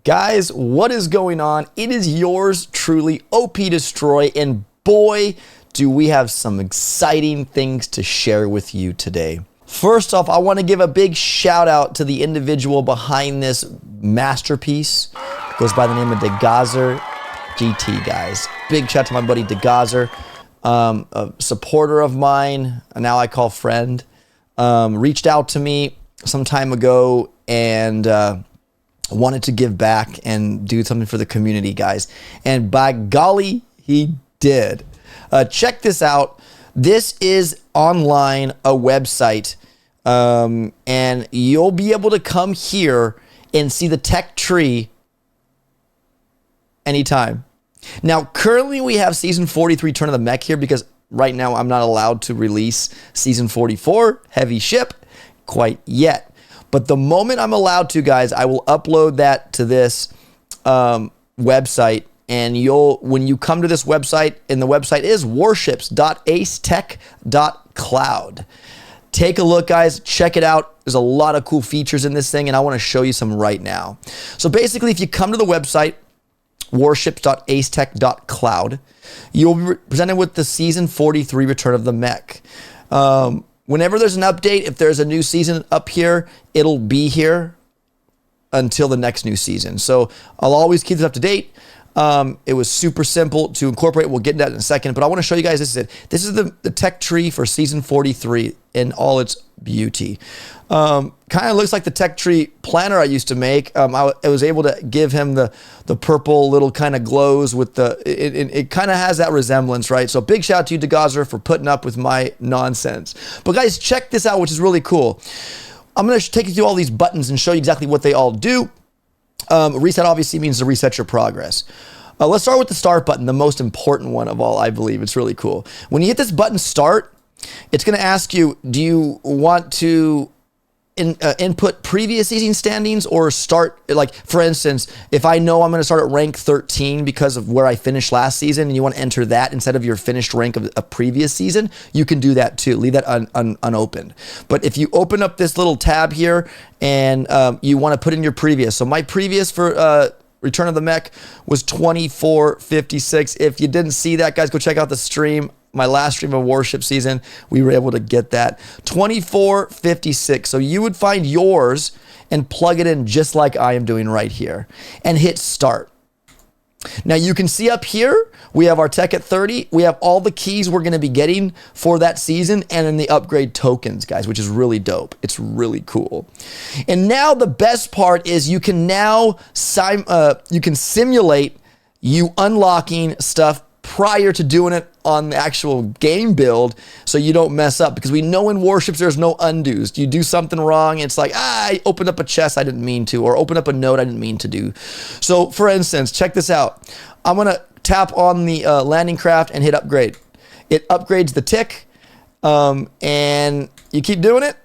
Guys, what is going on? It is yours truly, OP Destroy, and boy, do we have some exciting things to share with you today. First off, I want to give a big shout out to the individual behind this masterpiece. It goes by the name of DEGUASSER GT, guys. Big shout out to my buddy DEGUASSER, a supporter of mine, now I call friend. Reached out to me some time ago and wanted to give back and do something for the community, guys. And by golly, he did. Check this out. This is online, a website, and you'll be able to come here and see the tech tree anytime. Now, currently we have season 43 Turn of the Mech here because right now I'm not allowed to release season 44 Heavy Ship quite yet. But the moment I'm allowed to, guys, I will upload that to this website. And when you come to this website, and the website is warships.acetech.cloud. Take a look, guys. Check it out. There's a lot of cool features in this thing, and I want to show you some right now. So basically, if you come to the website, warships.acetech.cloud, you'll be presented with the season 43 Return of the Mech. Whenever there's an update, if there's a new season up here, it'll be here until the next new season. So I'll always keep this up to date. It was super simple to incorporate. We'll get into that in a second, but I want to show you guys, this is it. This is the tech tree for season 43 in all its beauty. Kind of looks like the tech tree planner I used to make. I was able to give him the purple little kind of glows with it kind of has that resemblance, right? So big shout out to you, DEGUASSER, for putting up with my nonsense. But guys, check this out, which is really cool. I'm going to take you through all these buttons and show you exactly what they all do. Reset obviously means to reset your progress. Let's start with the start button, the most important one of all, I believe. It's really cool. When you hit this button, start, it's going to ask you, do you want to input previous season standings or start, like, for instance, if I know I'm going to start at rank 13 because of where I finished last season and you want to enter that instead of your finished rank of a previous season, you can do that too. Leave that unopened. But if you open up this little tab here and you want to put in your previous, so my previous for Return of the Mech was 2456. If you didn't see that, guys, go check out the stream. My last stream of Warship season, we were able to get that 2456. So you would find yours and plug it in just like I am doing right here and hit start. Now you can see up here, we have our tech at 30. We have all the keys we're going to be getting for that season and then the upgrade tokens, guys, which is really dope. It's really cool. And now the best part is you can now simulate you unlocking stuff prior to doing it on the actual game build so you don't mess up, because we know in Warships there's no undos. You do something wrong, it's like, I opened up a chest I didn't mean to, or open up a node I didn't mean to do. So for instance, check this out. I'm going to tap on the landing craft and hit upgrade. It upgrades the tick, and you keep doing it.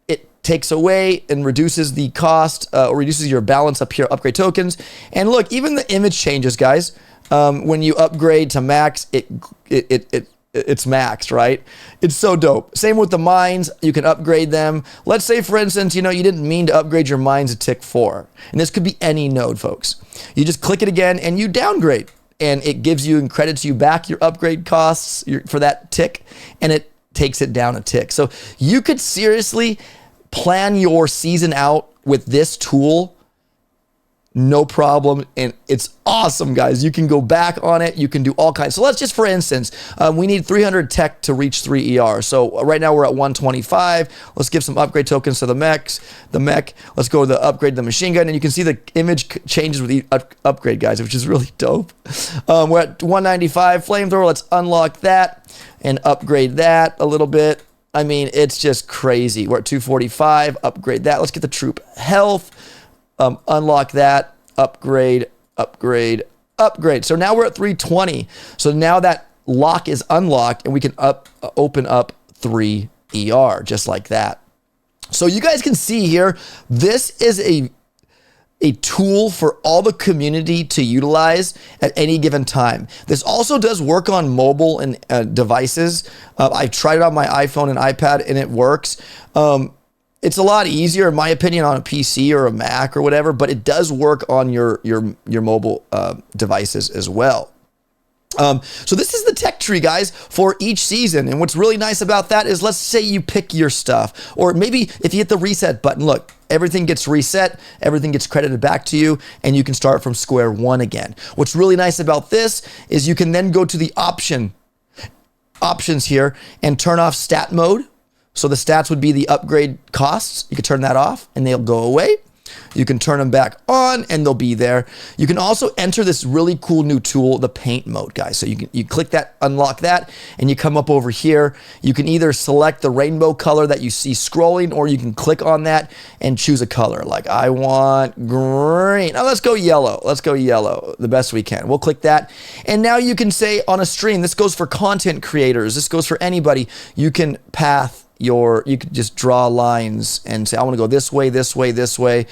It takes away and reduces the cost, or reduces your balance up here, upgrade tokens. And look, even the image changes, guys. When you upgrade to max, it's maxed, right? It's so dope. Same with the mines. You can upgrade them. Let's say, for instance, you didn't mean to upgrade your mines to tick 4. And this could be any node, folks. You just click it again and you downgrade. And it gives you and credits you back your upgrade costs for that tick. And it takes it down a tick. So you could seriously plan your season out with this tool. No problem, and it's awesome, guys. You can go back on it. You can do all kinds. So let's just, for instance, we need 300 tech to reach 3 ER. So right now we're at 125. Let's give some upgrade tokens to the mech. Let's go to the upgrade the machine gun, and you can see the image changes with each upgrade, guys, which is really dope. We're at 195 flamethrower. Let's unlock that and upgrade that a little bit. I mean, it's just crazy. We're at 245. Upgrade that. Let's get the troop health. Unlock that, upgrade. So now we're at 320. So now that lock is unlocked and we can open up 3 ER just like that. So you guys can see here, this is a tool for all the community to utilize at any given time. This also does work on mobile and devices. I've tried it on my iPhone and iPad and it works. It's a lot easier, in my opinion, on a PC or a Mac or whatever, but it does work on your mobile devices as well. So this is the tech tree, guys, for each season. And what's really nice about that is, let's say you pick your stuff, or maybe if you hit the reset button, look, everything gets reset, everything gets credited back to you, and you can start from square one again. What's really nice about this is you can then go to the options here and turn off stat mode. So the stats would be the upgrade costs. You can turn that off and they'll go away. You can turn them back on and they'll be there. You can also enter this really cool new tool, the paint mode, guys. So you click that, unlock that, and you come up over here. You can either select the rainbow color that you see scrolling, or you can click on that and choose a color. Like, I want green. Now let's go yellow. Let's go yellow the best we can. We'll click that. And now you can say on a stream, this goes for content creators. This goes for anybody. You can you could just draw lines and say, I want to go this way, this way, this way,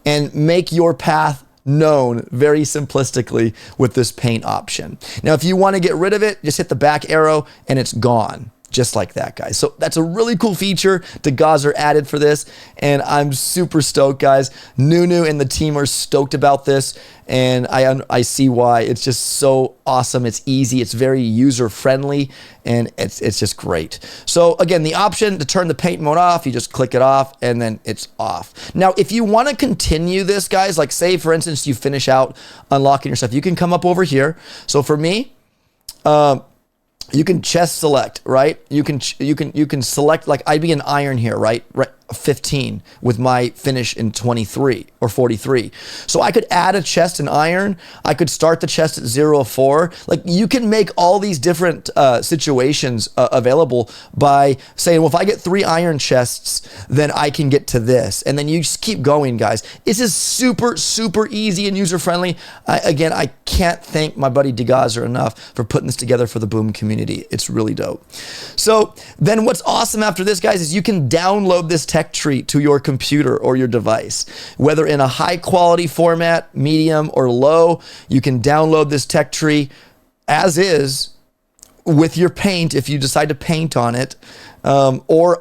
and make your path known very simplistically with this paint option. Now, if you want to get rid of it, just hit the back arrow and it's gone. Just like that, guys. So that's a really cool feature DEGUASSER added for this, and I'm super stoked, guys. Nunu and the team are stoked about this, and I see why. It's just so awesome. It's easy. It's very user-friendly, and it's just great. So again, the option to turn the paint mode off, you just click it off, and then it's off. Now, if you want to continue this, guys, like say, for instance, you finish out unlocking your stuff, you can come up over here. So for me, you can chest select, right? You can select, like I'd be an iron here, right? 15 with my finish in 23 or 43. So I could add a chest in iron. I could start the chest at 0-4. Like, you can make all these different situations available by saying, well, if I get 3 iron chests, then I can get to this. And then you just keep going, guys. This is super, super easy and user-friendly. Again, I can't thank my buddy DEGUASSER enough for putting this together for the Boom community. It's really dope. So then what's awesome after this, guys, is you can download this tech tree to your computer or your device, whether in a high quality format, medium, or low. You can download this tech tree as is with your paint if you decide to paint on it, or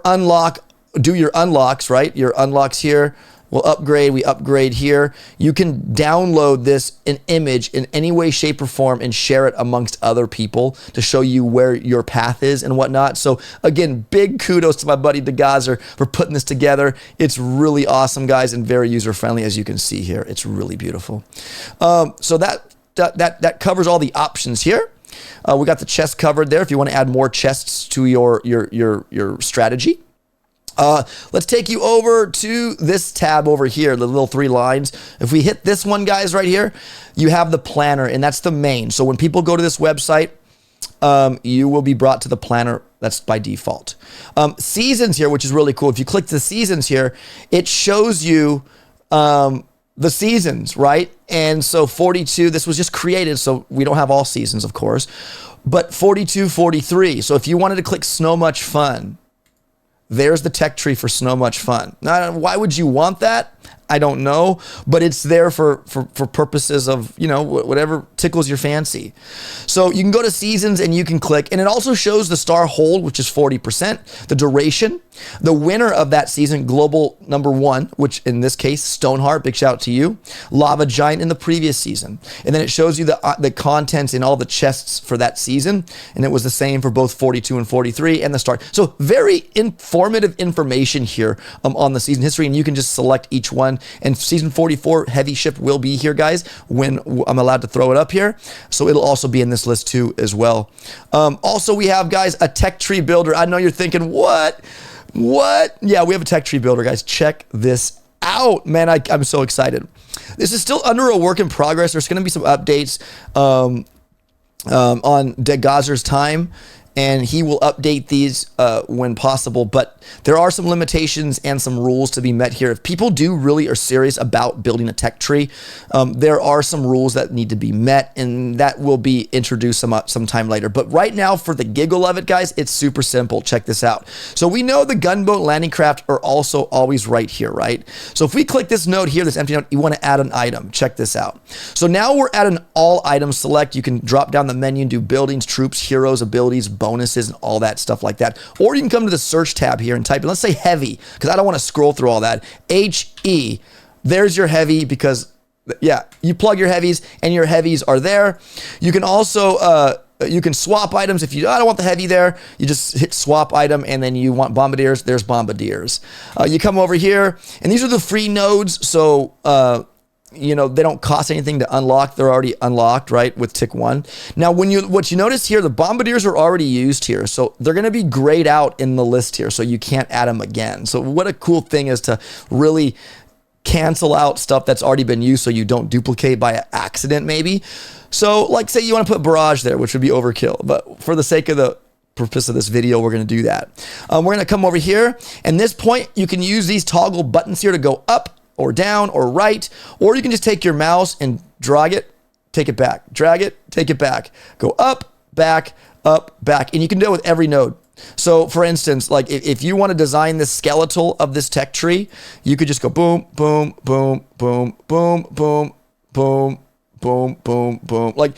do your unlocks, right? Your unlocks here. We'll upgrade, we upgrade here. You can download this an image in any way, shape, or form and share it amongst other people to show you where your path is and whatnot. So again, big kudos to my buddy DEGUASSER for putting this together. It's really awesome, guys, and very user-friendly, as you can see here. It's really beautiful. So that covers all the options here. We got the chest covered there if you want to add more chests to your strategy. Let's take you over to this tab over here, the little 3 lines. If we hit this one, guys, right here, you have the planner, and that's the main. So when people go to this website, you will be brought to the planner. That's by default. Seasons here, which is really cool. If you click the seasons here, it shows you the seasons, right? And so 42, this was just created, so we don't have all seasons, of course, but 42, 43. So if you wanted to click Snow Much Fun, there's the tech tree for Snow Much Fun. Now, why would you want that? I don't know, but it's there for purposes of, you know, whatever tickles your fancy. So you can go to seasons and you can click, and it also shows the star hold, which is 40%, the duration, the winner of that season, global #1, which in this case, Stoneheart, big shout out to you, Lava Giant in the previous season. And then it shows you the contents in all the chests for that season. And it was the same for both 42 and 43 and the start. So very informative information here on the season history, and you can just select each one. And season 44 heavy ship will be here, guys, when I'm allowed to throw it up here. So it'll also be in this list too as well. Also, we have, guys, a tech tree builder. I know you're thinking, what? Yeah, we have a tech tree builder, guys. Check this out, man. I'm so excited. This is still under a work in progress. There's going to be some updates on DEGUASSER's time, and he will update these when possible, but there are some limitations and some rules to be met here. If people really are serious about building a tech tree, there are some rules that need to be met, and that will be introduced sometime later. But right now, for the giggle of it, guys, it's super simple. Check this out. So we know the gunboat landing craft are also always right here, right? So if we click this node here, this empty node, you want to add an item. Check this out. So now we're at an all items select. You can drop down the menu and do buildings, troops, heroes, abilities, bonuses and all that stuff like that. Or you can come to the search tab here and type in, let's say heavy, because I don't want to scroll through all that. HE, there's your heavy, because yeah, you plug your heavies and your heavies are there. You can also, you can swap items. If you, I don't want the heavy there, you just hit swap item, and then you want bombardiers, there's bombardiers. You come over here, and these are the free nodes. So, you know, they don't cost anything to unlock. They're already unlocked, right, with tick 1. Now, what you notice here, the bombardiers are already used here. So they're going to be grayed out in the list here, so you can't add them again. So what a cool thing is to really cancel out stuff that's already been used so you don't duplicate by accident maybe. So like say you want to put barrage there, which would be overkill, but for the sake of the purpose of this video, we're going to do that. We're going to come over here, and this point you can use these toggle buttons here to go up or down or right, or you can just take your mouse and drag it, take it back, drag it, take it back, go up, back, and you can do it with every node. So for instance, like if you want to design the skeletal of this tech tree, you could just go boom, boom, boom, boom, boom, boom, boom, boom, boom, boom. Like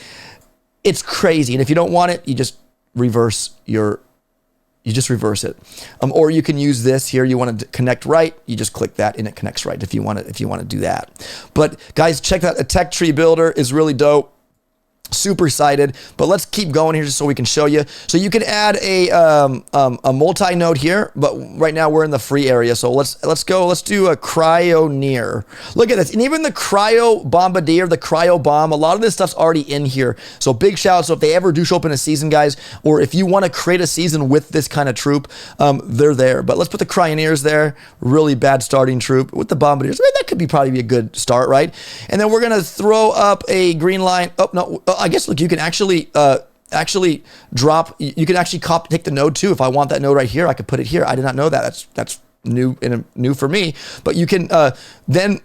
it's crazy. And if you don't want it, you just reverse it. Or you can use this here. You want to connect right, you just click that and it connects right if you want to do that. But guys, check that. A tech tree builder is really dope. Super excited, but let's keep going here just so we can show you. So you can add a multi-node here, but right now we're in the free area. So let's do a cryoneer. Look at this, and even the cryo bombardier, the cryo bomb, a lot of this stuff's already in here. So big shout out. So if they ever do show up in a season, guys, or if you want to create a season with this kind of troop, they're there. But let's put the cryoneers there. Really bad starting troop with the bombardiers. I mean, that could probably be a good start, right? And then we're gonna throw up a green line. Oh no. I guess, look, you can actually drop, you can actually take the node too. If I want that node right here, I could put it here. I did not know that. That's new for me. But you can then,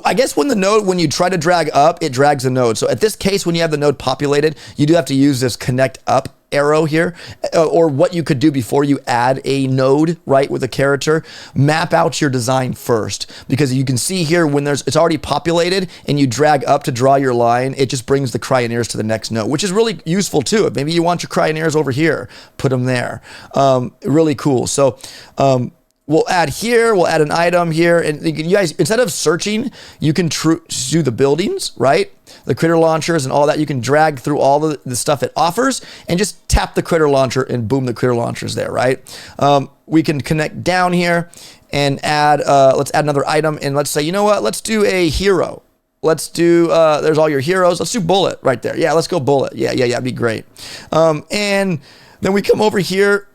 I guess when you try to drag up, it drags the node. So at this case, when you have the node populated, you do have to use this connect up arrow here, or what you could do before you add a node, right, with a character, map out your design first, because you can see here when it's already populated and you drag up to draw your line, it just brings the cryoneers to the next node, which is really useful too. Maybe you want your cryoneers over here, put them there. Really cool. So we'll add here, we'll add an item here, and you guys, instead of searching, you can do the buildings, right? The critter launchers and all that. You can drag through all the stuff it offers and just tap the critter launcher and boom, the critter launcher's there, right? We can connect down here and add, let's add another item, and let's say, you know what, let's do a hero. Let's do, there's all your heroes. Let's do bullet right there. Yeah, let's go bullet. Yeah, it'd be great. And then we come over here,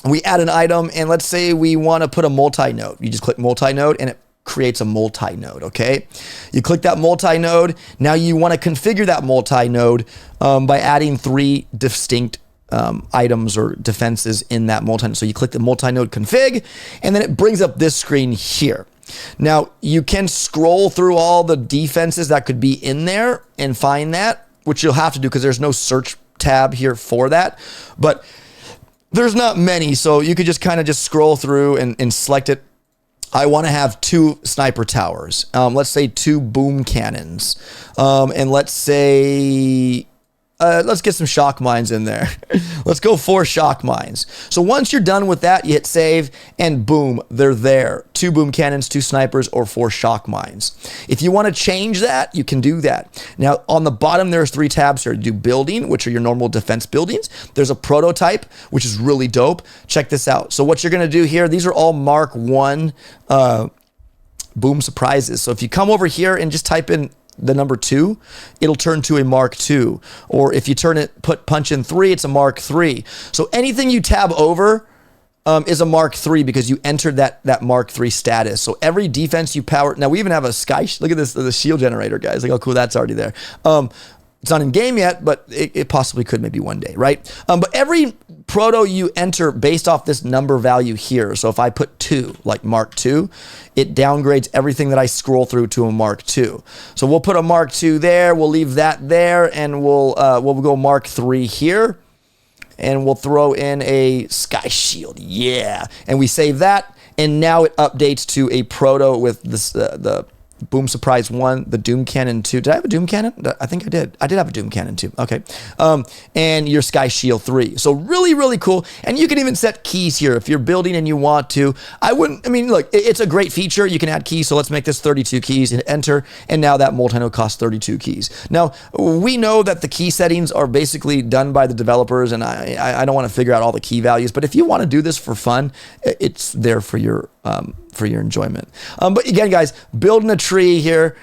we add an item, and let's say we want to put a multi-node. You just click multi-node and it creates a multi-node, okay? You click that multi-node. Now you want to configure that multi-node by adding 3 distinct items or defenses in that multi-node. So you click the multi-node config, and then it brings up this screen here. Now you can scroll through all the defenses that could be in there and find that, which you'll have to do because there's no search tab here for that. But there's not many, so you could just kind of just scroll through and select it. I want to have 2 sniper towers. Let's say 2 boom cannons. And let's say, let's get some shock mines in there. Let's go 4 shock mines. So once you're done with that, you hit save and boom, they're there. 2 boom cannons, 2 snipers, or 4 shock mines. If you want to change that, you can do that. Now on the bottom, there's 3 tabs here. Do building, which are your normal defense buildings. There's a prototype, which is really dope. Check this out. So what you're going to do here, these are all Mark 1 boom surprises. So if you come over here and just type in the number 2, it'll turn to a Mark 2. Or if you punch in 3, it's a Mark 3. So anything you tab over is a Mark 3 because you entered that Mark 3 status. So every defense you power, now we even have a look at this, the shield generator, guys. Like, oh cool, that's already there. It's not in game yet, but it possibly could maybe one day, right? But every proto you enter based off this number value here. So if I put 2, like Mark 2, it downgrades everything that I scroll through to a Mark 2. So we'll put a Mark 2 there. We'll leave that there, and we'll go Mark 3 here, and we'll throw in a sky shield. Yeah, and we save that, and now it updates to a proto with this Boom Surprise 1, the Doom Cannon 2. Did I have a Doom Cannon? I think I did. I did have a Doom Cannon 2. Okay. And your Sky Shield 3. So really, really cool. And you can even set keys here if you're building and you want to. I mean, look, it's a great feature. You can add keys. So let's make this 32 keys and enter. And now that multi-node costs 32 keys. Now, we know that the key settings are basically done by the developers, and I don't want to figure out all the key values, but if you want to do this for fun, it's there for your enjoyment. But again, guys, building a tree here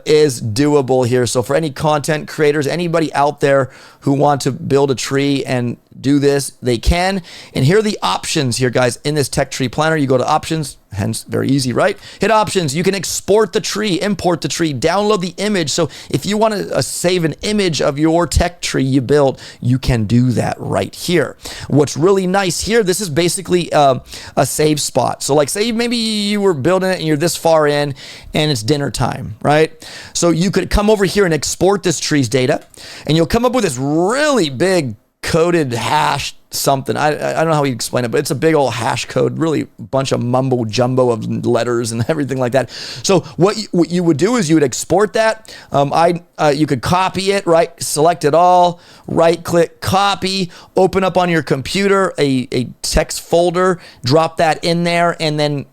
is doable here. So for any content creators, anybody out there who want to build a tree and do this, they can. And here are the options here, guys. In this tech tree planner, you go to options, hence very easy, right? Hit options. You can export the tree, import the tree, download the image. So if you want to save an image of your tech tree you built, you can do that right here. What's really nice here, this is basically a save spot. So like say maybe you were building it and you're this far in and it's dinner time, right? So you could come over here and export this tree's data, and you'll come up with this really big coded hash something. I don't know how you explain it, but it's a big old hash code, really a bunch of mumbo jumbo of letters and everything like that. So what you would do is you would export that. You could copy it, right? Select it all, right click, copy, open up on your computer a text folder, drop that in there, and then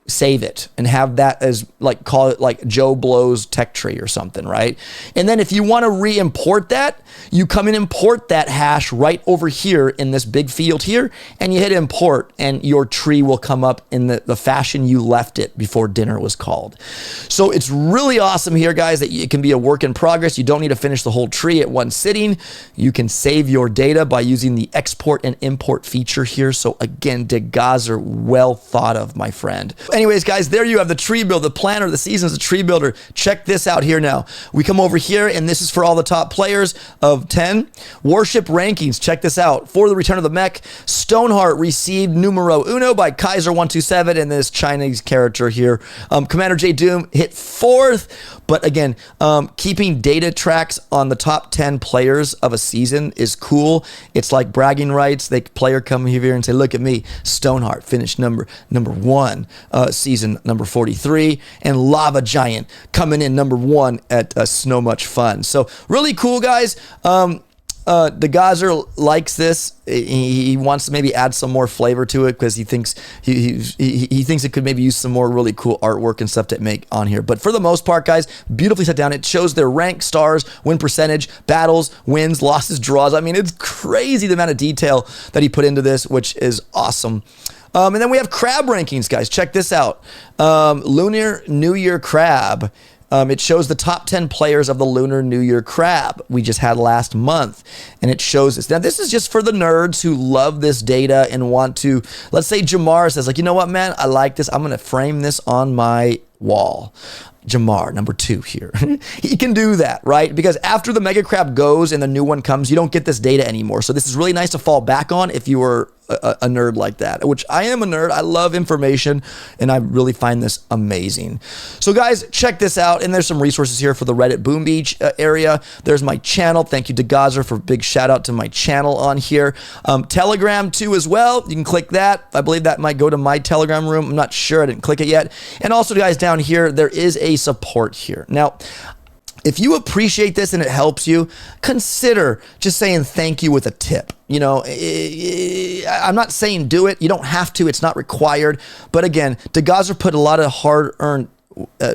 save it and have that as like, call it like Joe Blow's tech tree or something, right? And then if you want to re-import that, you come and import that hash right over here in this big field here, and you hit import, and your tree will come up in the fashion you left it before dinner was called. So it's really awesome here, guys, that it can be a work in progress. You don't need to finish the whole tree at one sitting. You can save your data by using the export and import feature here. So again, DEGUASSER, well thought of, my friend. Anyways, guys, there you have the tree build, the planner, the seasons, the tree builder. Check this out here now. We come over here, and this is for all the top players of 10. Warship rankings. Check this out. For the Return of the Mech, Stoneheart received numero uno by Kaiser127 and this Chinese character here. Commander J. Doom hit 4th. But again, keeping data tracks on the top 10 players of a season is cool. It's like bragging rights. The player come here and say, look at me, Stoneheart finished number 1, season number 43, and Lava Giant coming in number 1 at Snow Much Fun. So really cool, guys. DEGUASSER likes this. He wants to maybe add some more flavor to it because he thinks he thinks it could maybe use some more really cool artwork and stuff to make on here. But for the most part, guys, beautifully set down. It shows their rank, stars, win percentage, battles, wins, losses, draws. I mean, it's crazy the amount of detail that he put into this, which is awesome. And then we have crab rankings, guys. Check this out. Lunar New Year crab. It shows the top 10 players of the Lunar New Year crab we just had last month. And it shows this. Now, this is just for the nerds who love this data and want to, let's say Jamar says, like, you know what, man, I like this. I'm going to frame this on my wall. Jamar, number 2 here. He can do that, right? Because after the Mega Crab goes and the new one comes, you don't get this data anymore. So this is really nice to fall back on if you were a nerd like that, which I am a nerd. I love information, and I really find this amazing. So guys, check this out. And there's some resources here for the Reddit Boom Beach area. There's my channel. Thank you, DEGUASSER, for a big shout out to my channel on here. Telegram too as well. You can click that. I believe that might go to my Telegram room. I'm not sure. I didn't click it yet. And also, guys, down here, there is a support here. Now, if you appreciate this and it helps you, consider just saying thank you with a tip. You know, I'm not saying do it. You don't have to. It's not required. But again, DEGUASSER put a lot of hard-earned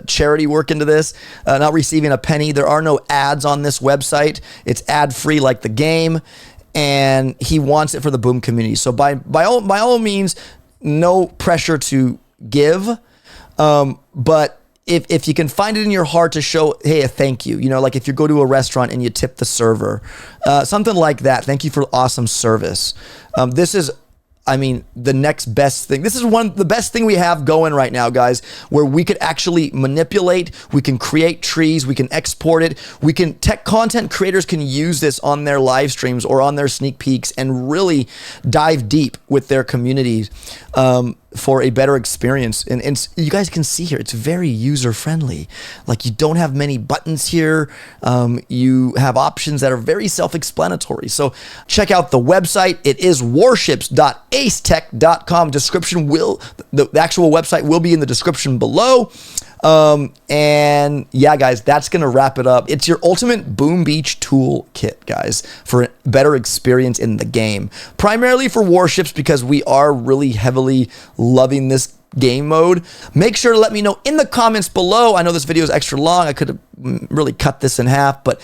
charity work into this, not receiving a penny. There are no ads on this website. It's ad-free like the game, and he wants it for the Boom community. So by all means, no pressure to give, but if you can find it in your heart to show, hey, a thank you, you know, like if you go to a restaurant and you tip the server, something like that. Thank you for awesome service. This is, I mean, the next best thing. This is the best thing we have going right now, guys, where we could actually manipulate, we can create trees, we can export it, tech content creators can use this on their live streams or on their sneak peeks and really dive deep with their communities for a better experience. And you guys can see here, it's very user-friendly. Like, you don't have many buttons here. You have options that are very self-explanatory. So check out the website. It is warships.acetech.cloud. The actual website will be in the description below. And yeah, guys, that's going to wrap it up. It's your ultimate Boom Beach tool kit, guys, for a better experience in the game. Primarily for warships, because we are really heavily loving this game mode. Make sure to let me know in the comments below. I know this video is extra long. I could have really cut this in half, but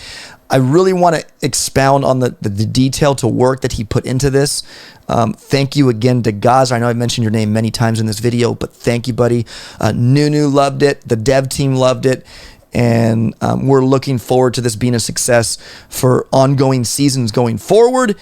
I really want to expound on the detail to work that he put into this. Thank you again, DEGUASSER. I know I mentioned your name many times in this video, but thank you, buddy. Nunu loved it. The dev team loved it. And we're looking forward to this being a success for ongoing seasons going forward.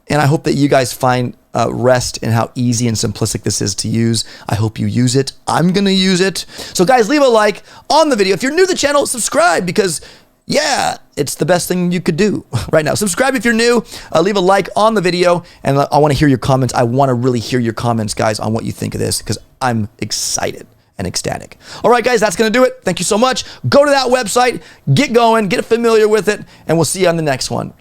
And I hope that you guys find rest in how easy and simplistic this is to use. I hope you use it. I'm going to use it. So guys, leave a like on the video. If you're new to the channel, subscribe, because yeah, it's the best thing you could do right now. Subscribe if you're new. Leave a like on the video, and I want to hear your comments. I want to really hear your comments, guys, on what you think of this, because I'm excited and ecstatic. All right, guys, that's going to do it. Thank you so much. Go to that website, get going, get familiar with it, and we'll see you on the next one.